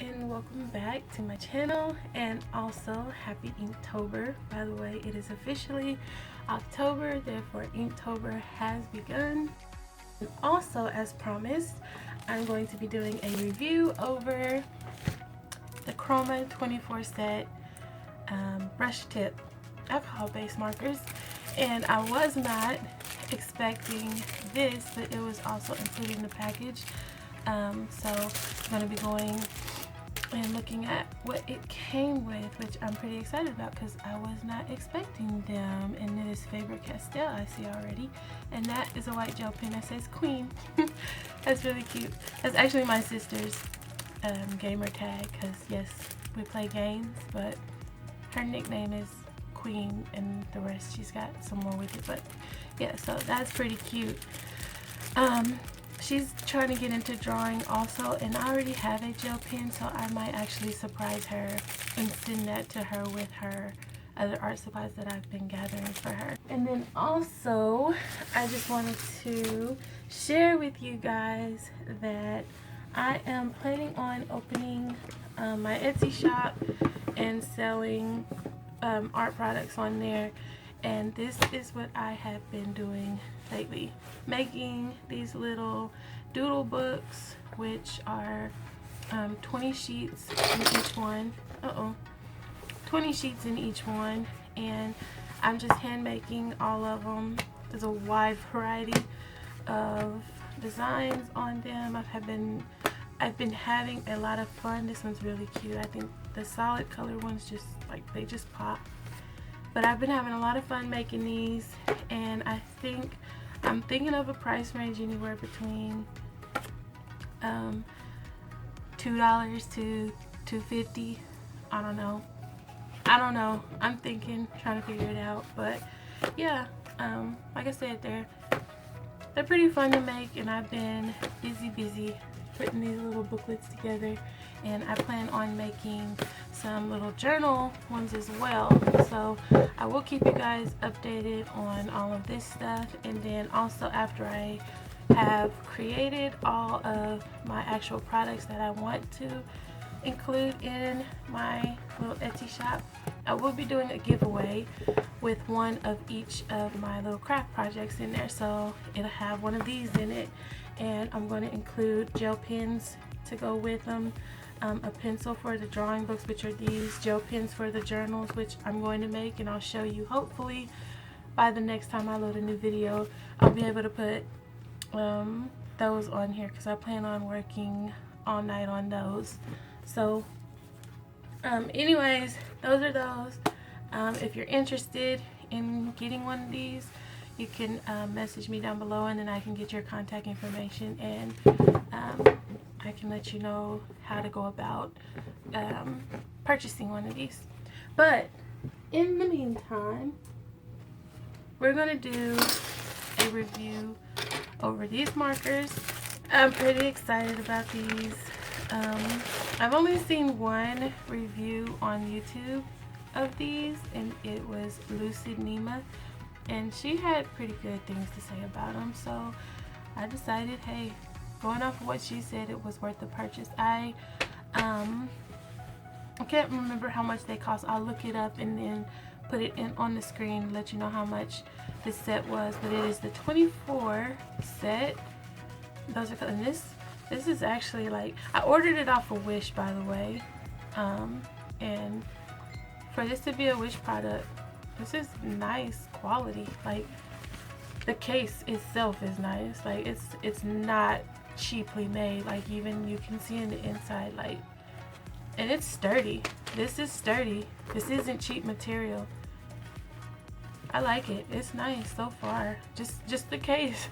and welcome back to my channel, and also happy Inktober. By the way, it is officially October, therefore Inktober has begun. And also, as promised, I'm going to be doing a review over the Croma 24 set brush tip alcohol based markers, and I was not expecting this, but it was also included in the package. So I'm going to be going and looking at what it came with, which I'm pretty excited about because I was not expecting them. And it is Faber-Castell, I see already, and that is a white gel pen that says Queen. That's really cute. That's actually my sister's gamer tag, because yes, we play games, but her nickname is Queen, and the rest she's got some more with it. But yeah, so that's pretty cute. She's trying to get into drawing also, and I already have a gel pen, so I might actually surprise her and send that to her with her other art supplies that I've been gathering for her. And then also, I just wanted to share with you guys that I am planning on opening my Etsy shop and selling art products on there. And this is what I have been doing lately, making these little doodle books, which are 20 sheets in each one. 20 sheets in each one, and I'm just hand making all of them. There's a wide variety of designs on them. I've been having a lot of fun. This one's really cute. I think the solid color ones just they just pop. But I've been having a lot of fun making these, and I'm thinking of a price range anywhere between $2 to $2.50. I don't know. I'm trying to figure it out. But yeah, like I said, they're pretty fun to make, and I've been busy putting these little booklets together, and I plan on making some little journal ones as well. So I will keep you guys updated on all of this stuff. And then also, after I have created all of my actual products that I want to include in my little Etsy shop, I will be doing a giveaway with one of each of my little craft projects in there. So it'll have one of these in it, and I'm going to include gel pens to go with them, a pencil for the drawing books, which are these, gel pens for the journals, which I'm going to make, and I'll show you hopefully by the next time I load a new video. I'll be able to put those on here because I plan on working all night on those. So anyways, those are those. If you're interested in getting one of these, you can message me down below, and then I can get your contact information, and I can let you know how to go about purchasing one of these. But in the meantime, we're going to do a review over these markers. I'm pretty excited about these. I've only seen one review on YouTube of these, and it was Lucid Nima, and she had pretty good things to say about them. So I decided, hey, going off of what she said, it was worth the purchase. I can't remember how much they cost. I'll look it up and then put it in on the screen and let you know how much this set was. But it is the 24 set. Those are, and this is actually, like, I ordered it off of Wish, by the way, and for this to be a Wish product, this is nice quality. Like, the case itself is nice. Like, it's not cheaply made. Like, even you can see in the inside, like, and it's sturdy. This is sturdy. This isn't cheap material. I like it. It's nice so far. Just the case.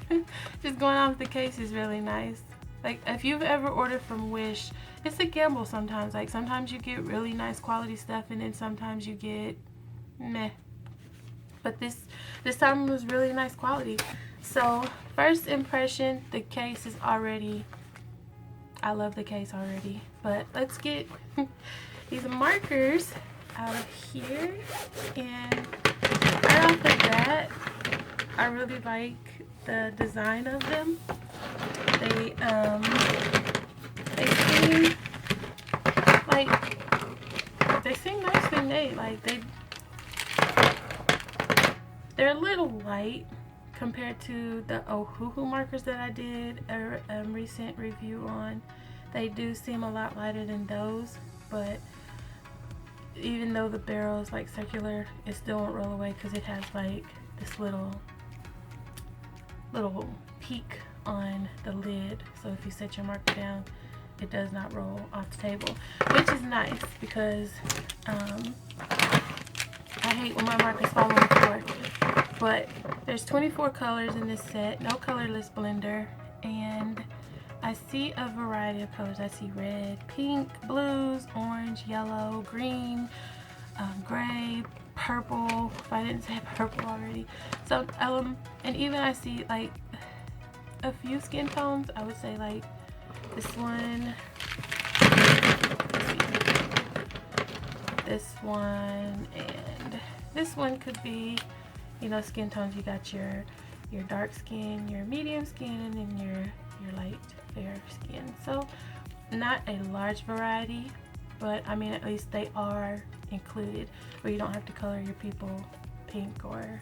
Just going off the case is really nice. Like, if you've ever ordered from Wish, it's a gamble sometimes. Like, sometimes you get really nice quality stuff, and then sometimes you get meh. But this time it was really nice quality. So first impression, the case is already, I love the case already. But let's get these markers out of here. And right off the bat, I really like the design of them. They seem They're a little light compared to the Ohuhu markers that I did a recent review on. They do seem a lot lighter than those, but even though the barrel is like circular, it still won't roll away because it has like this little peak on the lid. So if you set your marker down, it does not roll off the table, which is nice because I hate when my markers fall on the floor. But there's 24 colors in this set, no colorless blender, and I see a variety of colors. I see red, pink, blues, orange, yellow, green, gray, purple, if I didn't say purple already. So, and even I see like a few skin tones. I would say like this one, this one, and this one could be, you know, skin tones. You got your dark skin, your medium skin, and then your light fair skin. So not a large variety, but I mean at least they are included where you don't have to color your people pink or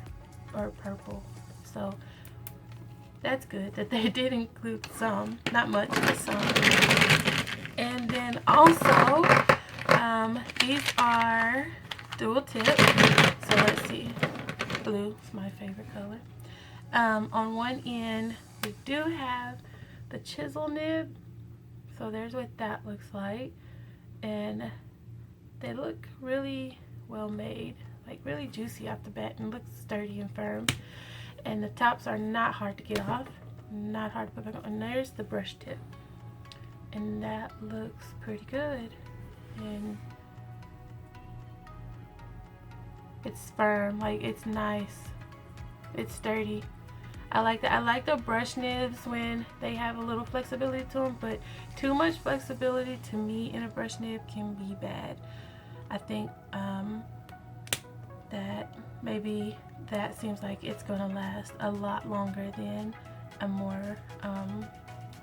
purple. So that's good that they did include some, not much, but some. And then also these are dual tip. So let's see, blue is my favorite color. On one end we do have the chisel nib, so there's what that looks like, and they look really well made, like really juicy off the bat, and looks sturdy and firm, and the tops are not hard to get off, not hard to put back on. And there's the brush tip, and that looks pretty good, and it's firm, like it's nice, it's sturdy. I like that. I like the brush nibs when they have a little flexibility to them, but too much flexibility to me in a brush nib can be bad. I think that maybe that seems like it's gonna last a lot longer than a more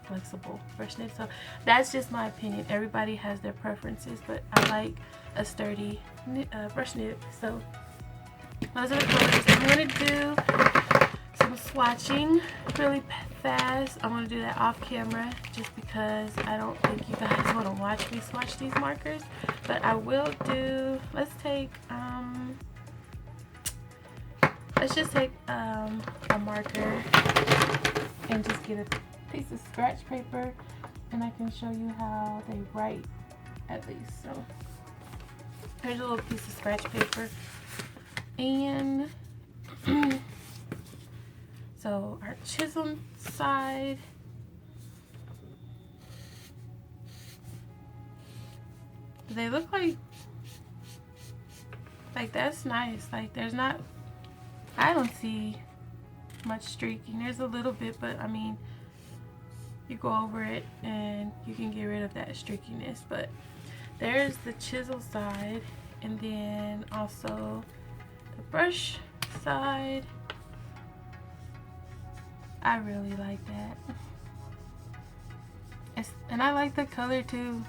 flexible brush nib. So that's just my opinion. Everybody has their preferences, but I like a sturdy brush nib. So those are the colors. I'm gonna do some swatching really fast. I'm gonna do that off camera just because I don't think you guys want to watch me swatch these markers, but I will do, let's just take a marker and just get a piece of scratch paper, and I can show you how they write at least. So here's a little piece of scratch paper, and so our chisel side, they look like that's nice. Like there's not, I don't see much streaking. There's a little bit, but I mean, you go over it and you can get rid of that streakiness. But there's the chisel side, and then also the brush side. I really like that. And I like the color too.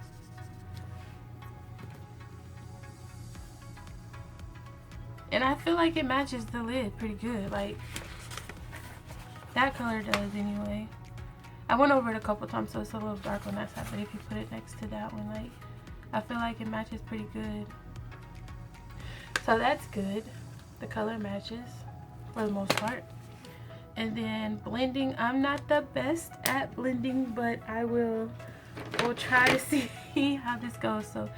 And I feel like it matches the lid pretty good. Like that color does anyway. I went over it a couple times, so it's a little dark on that side, but if you put it next to that one, like I feel like it matches pretty good. So that's good. The color matches for the most part. And then blending, I'm not the best at blending, but we'll try to see how this goes. So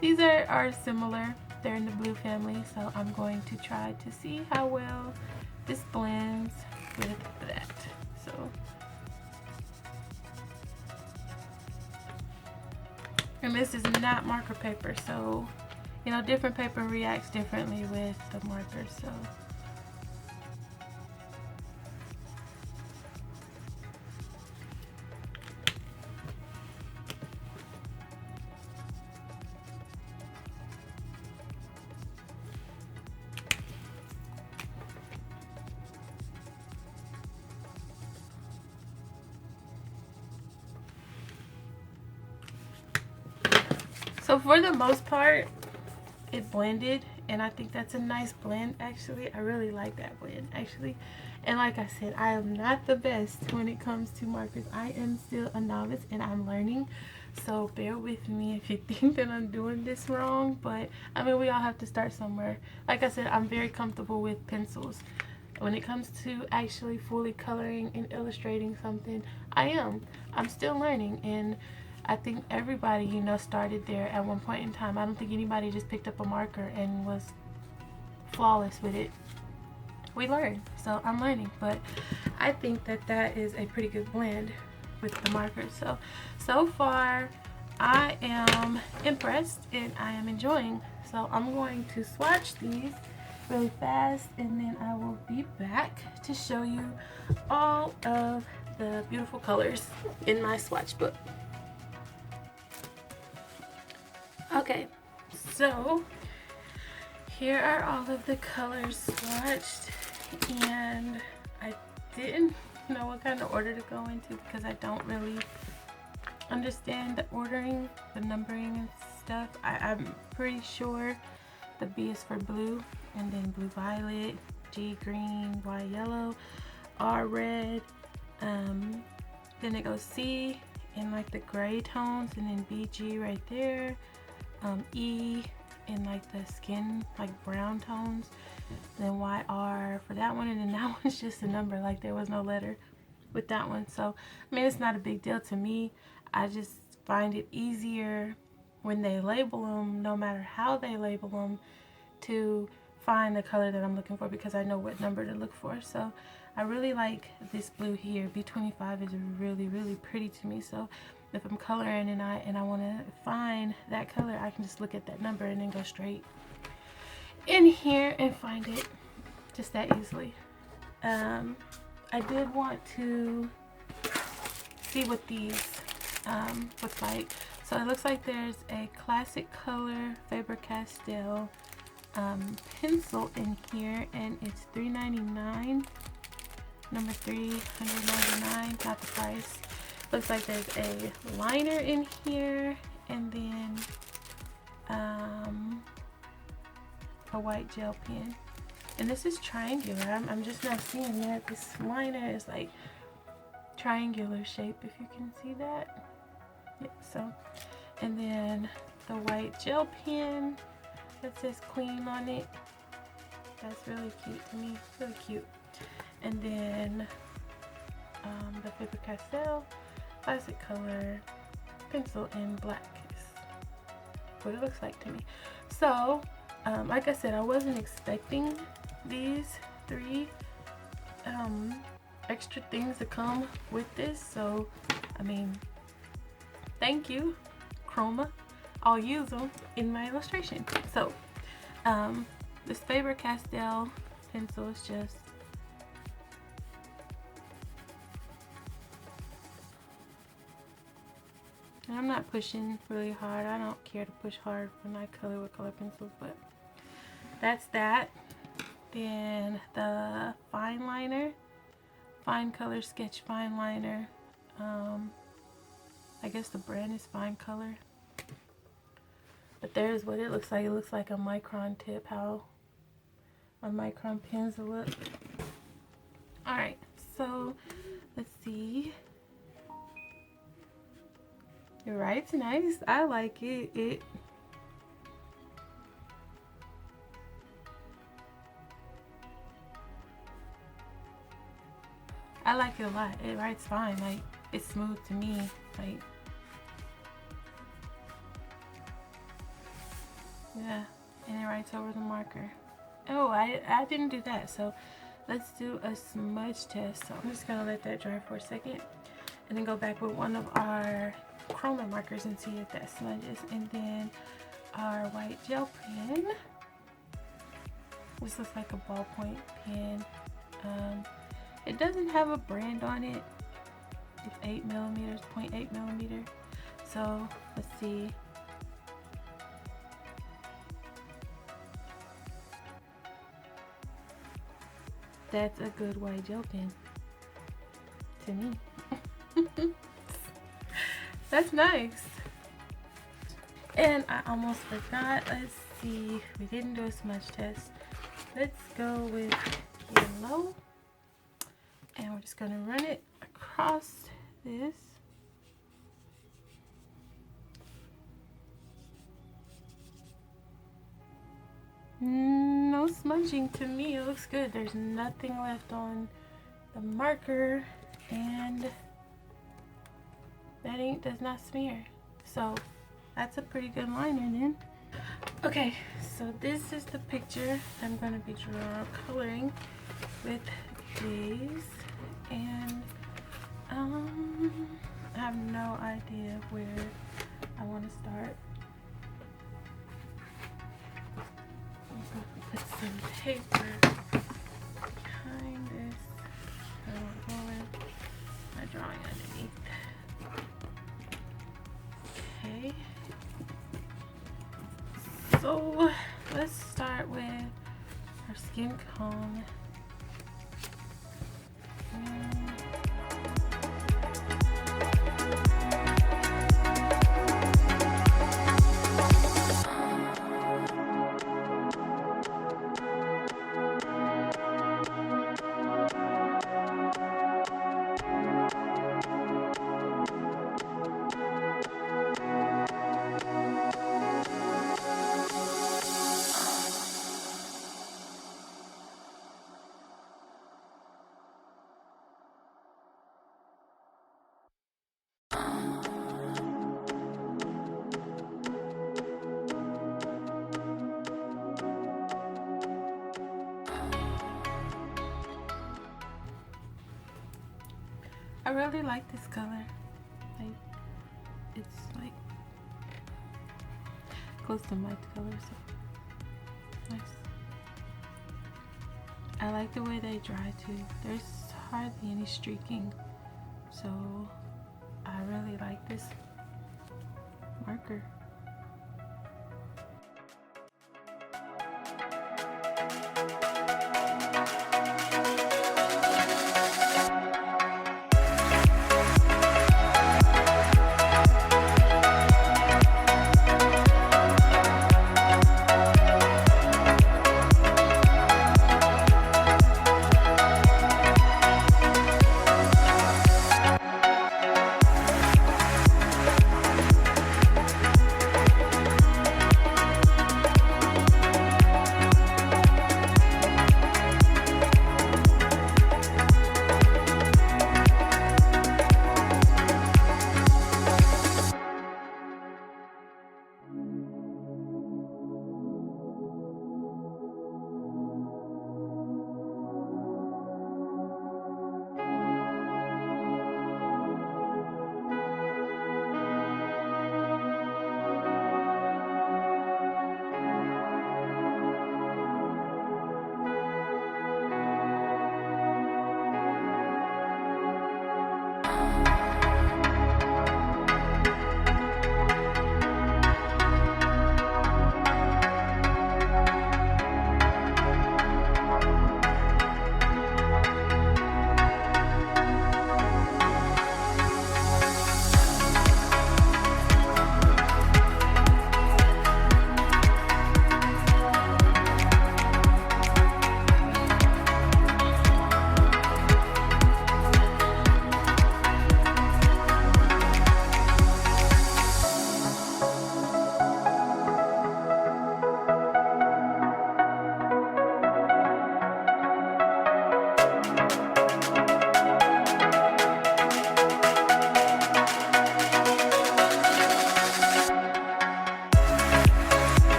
these are similar. They're in the blue family, so I'm going to try to see how well this blends with that. So and this is not marker paper, so you know, different paper reacts differently with the marker. So for the most part, it blended, and I think that's a nice blend. Actually, I really like that blend actually. And like I said, I am not the best when it comes to markers. I am still a novice and I'm learning, so bear with me if you think that I'm doing this wrong. But I mean, we all have to start somewhere. Like I said, I'm very comfortable with pencils. When it comes to actually fully coloring and illustrating something, I'm still learning, and I think everybody, you know, started there at one point in time. I don't think anybody just picked up a marker and was flawless with it. We learn, so I'm learning, but I think that that is a pretty good blend with the markers. So far I am impressed and I am enjoying. So I'm going to swatch these really fast, and then I will be back to show you all of the beautiful colors in my swatch book. Okay, so here are all of the colors swatched, and I didn't know what kind of order to go into because I don't really understand the ordering, the numbering and stuff. I'm pretty sure the B is for blue, and then blue violet, G green, Y yellow, R red, then it goes C in like the gray tones, and then BG right there, E in like the skin, like brown tones, then YR for that one, and then that one's just a number, like there was no letter with that one. So I mean, it's not a big deal to me. I just find it easier when they label them, no matter how they label them, to find the color that I'm looking for, because I know what number to look for. So I really like this blue here. B25 is really, really pretty to me. So if I'm coloring and I want to find that color, I can just look at that number and then go straight in here and find it just that easily. I did want to see what these looks like. So it looks like there's a classic color Faber-Castell pencil in here, and it's $3.99, number 399, not the price. Looks like there's a liner in here, and then a white gel pen, and this is triangular. I'm just not seeing that. This liner is like triangular shape, if you can see that. Yeah, so, and then the white gel pen that says Queen on it. That's really cute to me, really cute. And then the Faber-Castell classic color pencil in black is what it looks like to me. So like I said, I wasn't expecting these three extra things to come with this, so I mean, thank you, Croma. I'll use them in my illustration. So this Faber-Castell pencil is just and I'm not pushing really hard. I don't care to push hard when I color with color pencils, but that's that. Then the fine liner, fine color sketch fine liner. I guess the brand is Fine Color, but there's what it looks like. It looks like a micron tip, how my micron pens look. Alright, so let's see. You're right, it's nice. I like it. I like it a lot. It writes fine. Like, it's smooth to me. Like, yeah, and it writes over the marker. Oh, I didn't do that. So let's do a smudge test. So I'm just gonna let that dry for a second, and then go back with one of our Croma markers and see if that smudges. And then our white gel pen. This looks like a ballpoint pen. It doesn't have a brand on it. It's 8 millimeters, 0.8 millimeter. So let's see. That's a good white gel pen to me. That's nice. And I almost forgot. Let's see. We didn't do a smudge test. Let's go with yellow. And we're just going to run it across this. No smudging to me. It looks good. There's nothing left on the marker, and that ink does not smear. So that's a pretty good liner then. Okay, so this is the picture I'm going to be coloring with these, and I have no idea where I want to start. I'm going to put some paper behind this. I don't know where my drawing underneath. Okay. So let's start with our skin cone. I really like this color. Like, it's like close to my color, so nice. I like the way they dry too. There's hardly any streaking, so I really like this marker.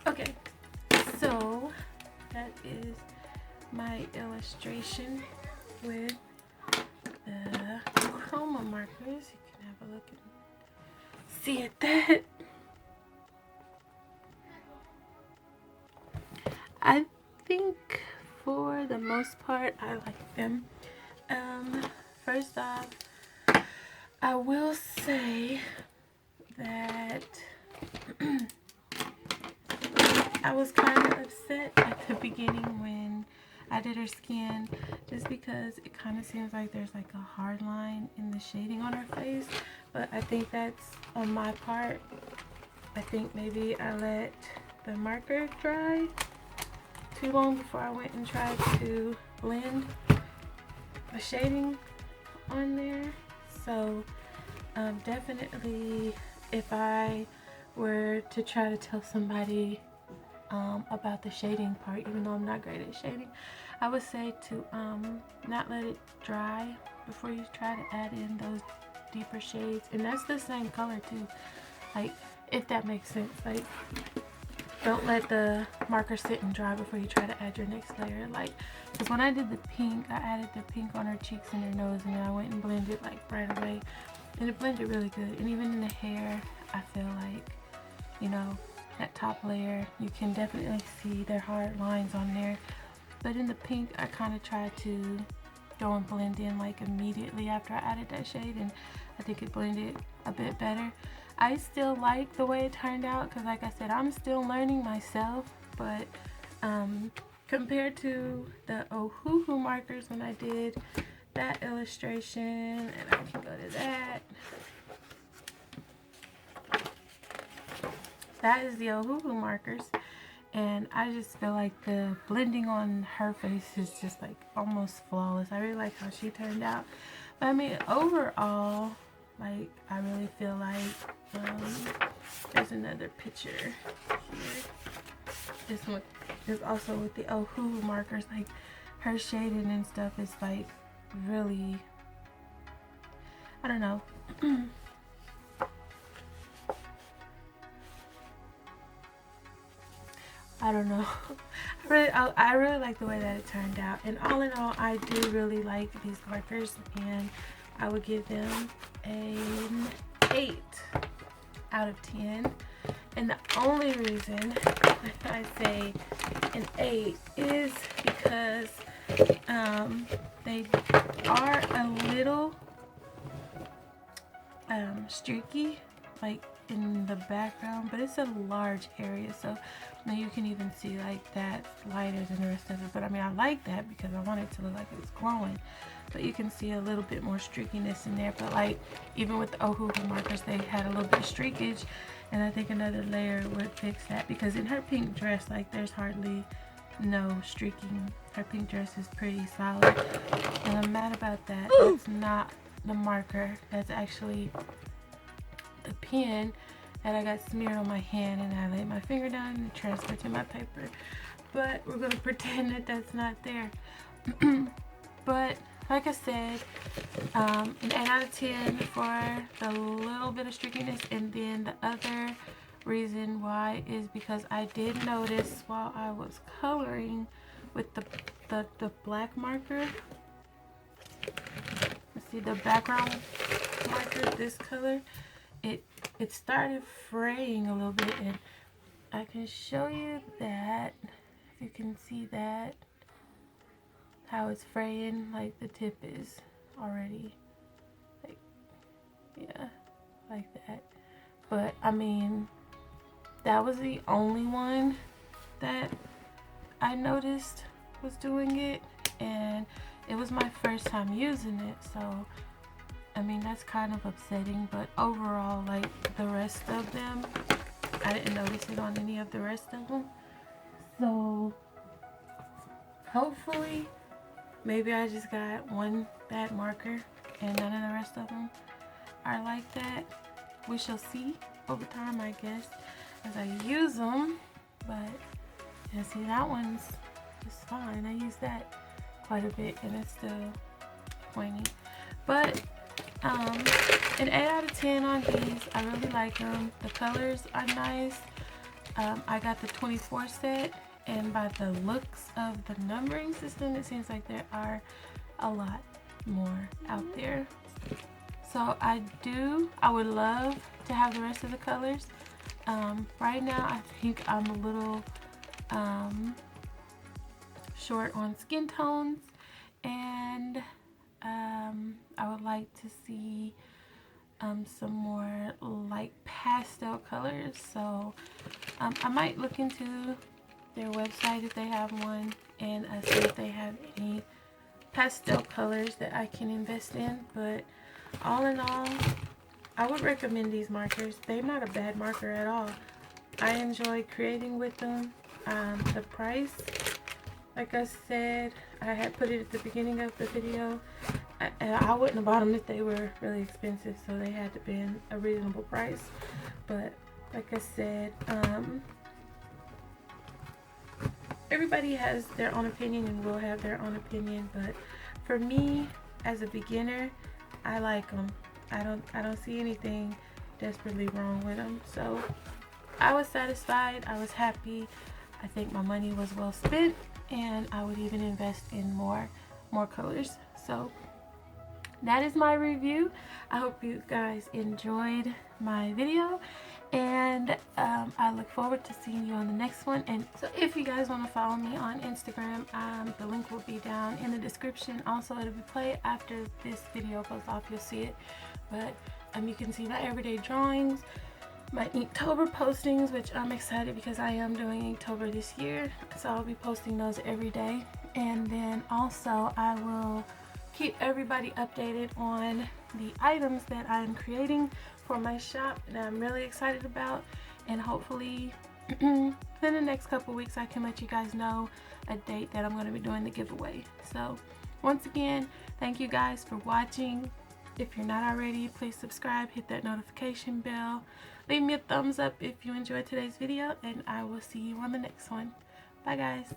Okay, so that is my illustration with the Croma markers. You can have a look and see at that. I think for the most part, I like them. First off, I will say that I was kind of upset at the beginning when I did her skin, just because it kind of seems like there's like a hard line in the shading on her face, but I think that's on my part. I think maybe I let the marker dry too long before I went and tried to blend the shading on there. So definitely, if I were to try to tell somebody about the shading part, even though I'm not great at shading, I would say to not let it dry before you try to add in those deeper shades. And that's the same color too, like, if that makes sense. Like, don't let the marker sit and dry before you try to add your next layer. Like, because when I did the pink, I added the pink on her cheeks and her nose, and then I went and blended like right away, and it blended really good. And even in the hair, I feel like, you know, that top layer, you can definitely see their hard lines on there. But in the pink, I kind of tried to go and blend in like immediately after I added that shade, and I think it blended a bit better. I still like the way it turned out, because like I said, I'm still learning myself, but compared to the Ohuhu markers when I did that illustration, and I can go to that. That is the Ohuhu markers, and I just feel like the blending on her face is just like almost flawless. I really like how she turned out. But I mean, overall, like, I really feel like there's another picture here. This one is also with the Ohuhu markers. Like, her shading and stuff is like really, I don't know. I don't know. I really like the way that it turned out. And all in all, I do really like these markers, and I would give them an 8 out of 10. And the only reason I say an 8 is because they are a little streaky, like in the background, but it's a large area, so now you can even see like that lighter than the rest of it. But I mean, I like that because I want it to look like it was glowing, but you can see a little bit more streakiness in there. But like, even with the Ohuhu markers, they had a little bit of streakage, and I think another layer would fix that, because in her pink dress, like, there's hardly no streaking. Her pink dress is pretty solid, and I'm mad about that. That's not the marker, that's actually the pen that I got smeared on my hand, and I laid my finger down and transferred to my paper. But we're gonna pretend that that's not there. But like I said, an 8 out of 10 for the little bit of streakiness. And then the other reason why is because I did notice while I was coloring with the black marker, let's see, the background marker, this color, it started fraying a little bit, and I can show you that, if you can see that, how it's fraying, like the tip is already, like, yeah, like that. But I mean, that was the only one that I noticed was doing it, and it was my first time using it, so I mean, that's kind of upsetting. But overall, like, the rest of them, I didn't notice it on any of the rest of them. So hopefully, maybe I just got one bad marker and none of the rest of them are like that. We shall see over time, I guess, as I use them. But yeah, see, that one's just fine. I use that quite a bit, and it's still pointy. But an 8 out of 10 on these. I really like them. The colors are nice. I got the 24 set, and by the looks of the numbering system, it seems like there are a lot more out there. So I would love to have the rest of the colors. Right now, I think I'm a little short on skin tones, and I would like to see some more light pastel colors. So I might look into their website if they have one, and see if they have any pastel colors that I can invest in. But all in all, I would recommend these markers. They're not a bad marker at all. I enjoy creating with them. The price, like I said, I had put it at the beginning of the video. I wouldn't have bought them if they were really expensive, so they had to be a reasonable price. But like I said, everybody has their own opinion and will have their own opinion. But for me, as a beginner, I like them. I don't see anything desperately wrong with them. So I was satisfied. I was happy. I think my money was well spent, and I would even invest in more colors. So that is my review. I hope you guys enjoyed my video, and I look forward to seeing you on the next one. And so if you guys want to follow me on Instagram, the link will be down in the description. Also, it'll be played after this video goes off. You'll see it. But you can see my everyday drawings, my Inktober postings, which I'm excited because I am doing Inktober this year, so I'll be posting those every day. And then also I will keep everybody updated on the items that I'm creating for my shop that I'm really excited about, and hopefully in the next couple weeks I can let you guys know a date that I'm going to be doing the giveaway. So once again, thank you guys for watching. If you're not already, please subscribe, hit that notification bell, leave me a thumbs up if you enjoyed today's video, and I will see you on the next one. Bye guys.